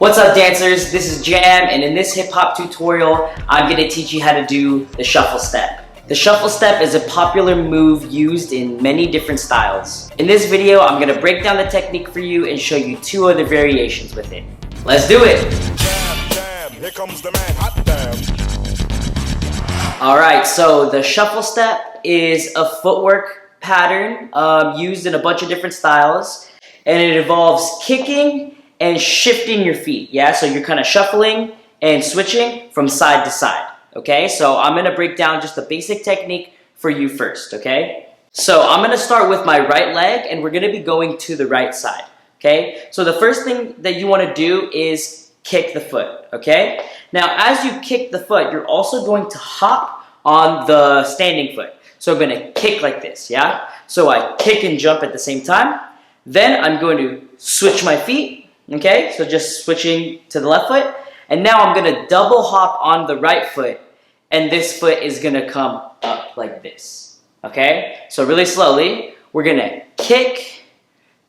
What's up, dancers? This is Jam, and in this hip-hop tutorial, I'm going to teach you how to do the shuffle step. The shuffle step is a popular move used in many different styles. In this video, I'm going to break down the technique for you and show you 2 other variations with it. Let's do it! Jam, jam, here comes the man, hot damn. Alright, so the shuffle step is a footwork pattern used in a bunch of different styles, and it involves kicking and shifting your feet, yeah? So you're kind of shuffling and switching from side to side, okay? So I'm gonna break down just the basic technique for you first, okay? So I'm gonna start with my right leg, and we're gonna be going to the right side, okay? So the first thing that you wanna do is kick the foot, okay? Now, as you kick the foot, you're also going to hop on the standing foot. So I'm gonna kick like this, yeah? So I kick and jump at the same time. Then I'm going to switch my feet. Okay, so just switching to the left foot, and now I'm gonna double hop on the right foot, and this foot is gonna come up like this. Okay, so really slowly, we're gonna kick,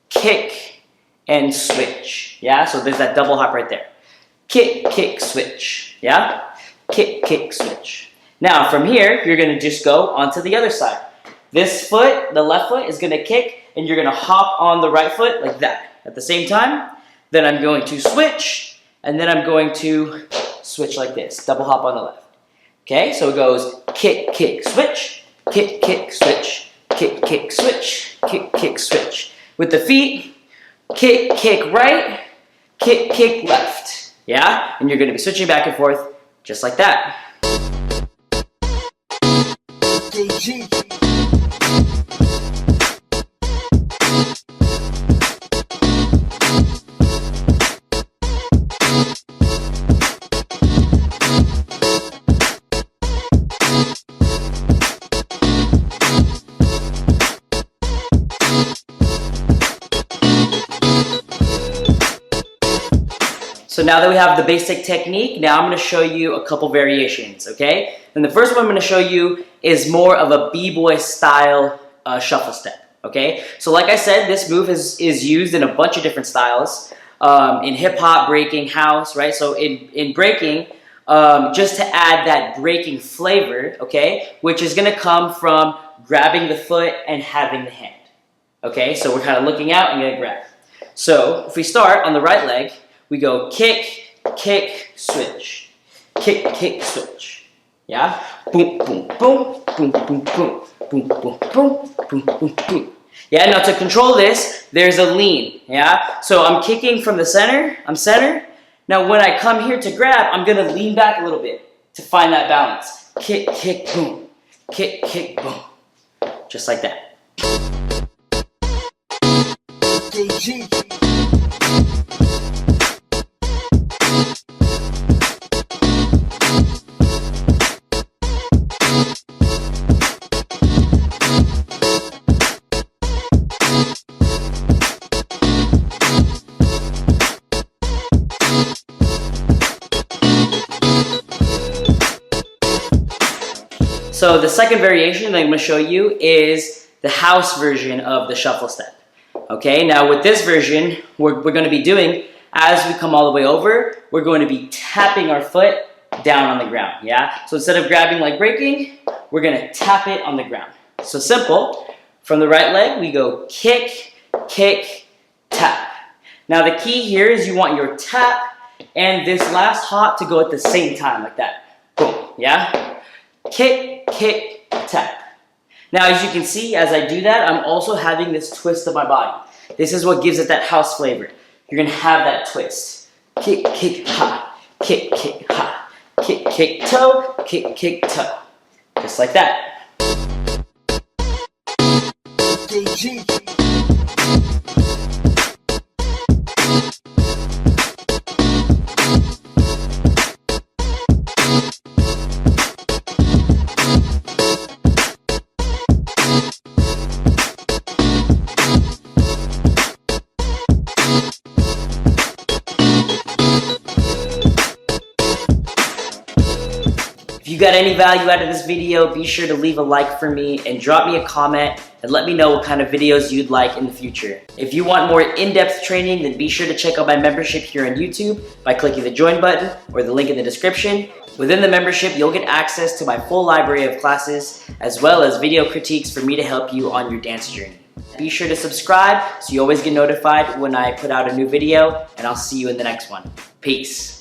kick, and switch. Yeah, so there's that double hop right there. Kick, kick, switch. Yeah, kick, kick, switch. Now from here, you're gonna just go onto the other side. This foot, the left foot, is gonna kick, and you're gonna hop on the right foot like that. At the same time, then I'm going to switch, and then I'm going to switch like this, double hop on the left. Okay, so it goes kick, kick, switch, kick, kick, switch, kick, kick, switch, kick, kick, switch. With the feet, kick, kick, right, kick, kick, left. Yeah, and you're gonna be switching back and forth just like that. So now that we have the basic technique, now I'm going to show you a couple variations, okay? And the first one I'm going to show you is more of a B-boy style shuffle step, okay? So like I said, this move is used in a bunch of different styles, in hip-hop, breaking, house, right? So in breaking, just to add that breaking flavor, okay, which is going to come from grabbing the foot and having the hand, okay? So we're kind of looking out and going to grab. So if we start on the right leg, we go kick, kick, switch. Kick, kick, switch. Yeah? Boom, boom, boom, boom, boom, boom, boom, boom, boom, boom, boom, boom. Yeah, now to control this, there's a lean. Yeah? So I'm kicking from the center. I'm center. Now when I come here to grab, I'm going to lean back a little bit to find that balance. Kick, kick, boom. Kick, kick, boom. Just like that. So the second variation that I'm going to show you is the house version of the shuffle step. Okay, now with this version, we're going to be doing, as we come all the way over, we're going to be tapping our foot down on the ground, yeah? So instead of grabbing like breaking, we're going to tap it on the ground. So simple, from the right leg, we go kick, kick, tap. Now the key here is you want your tap and this last hop to go at the same time, like that. Boom, yeah? Kick, kick, tap. Now, as you can see, as I do that, I'm also having this twist of my body. This is what gives it that house flavor. You're gonna have that twist. Kick, kick, ha. Kick, kick, ha. Kick, kick, toe. Kick, kick, toe. Just like that. If you got any value out of this video, be sure to leave a like for me and drop me a comment and let me know what kind of videos you'd like in the future. If you want more in-depth training, then be sure to check out my membership here on YouTube by clicking the join button or the link in the description. Within the membership, you'll get access to my full library of classes, as well as video critiques for me to help you on your dance journey. Be sure to subscribe so you always get notified when I put out a new video, and I'll see you in the next one. Peace.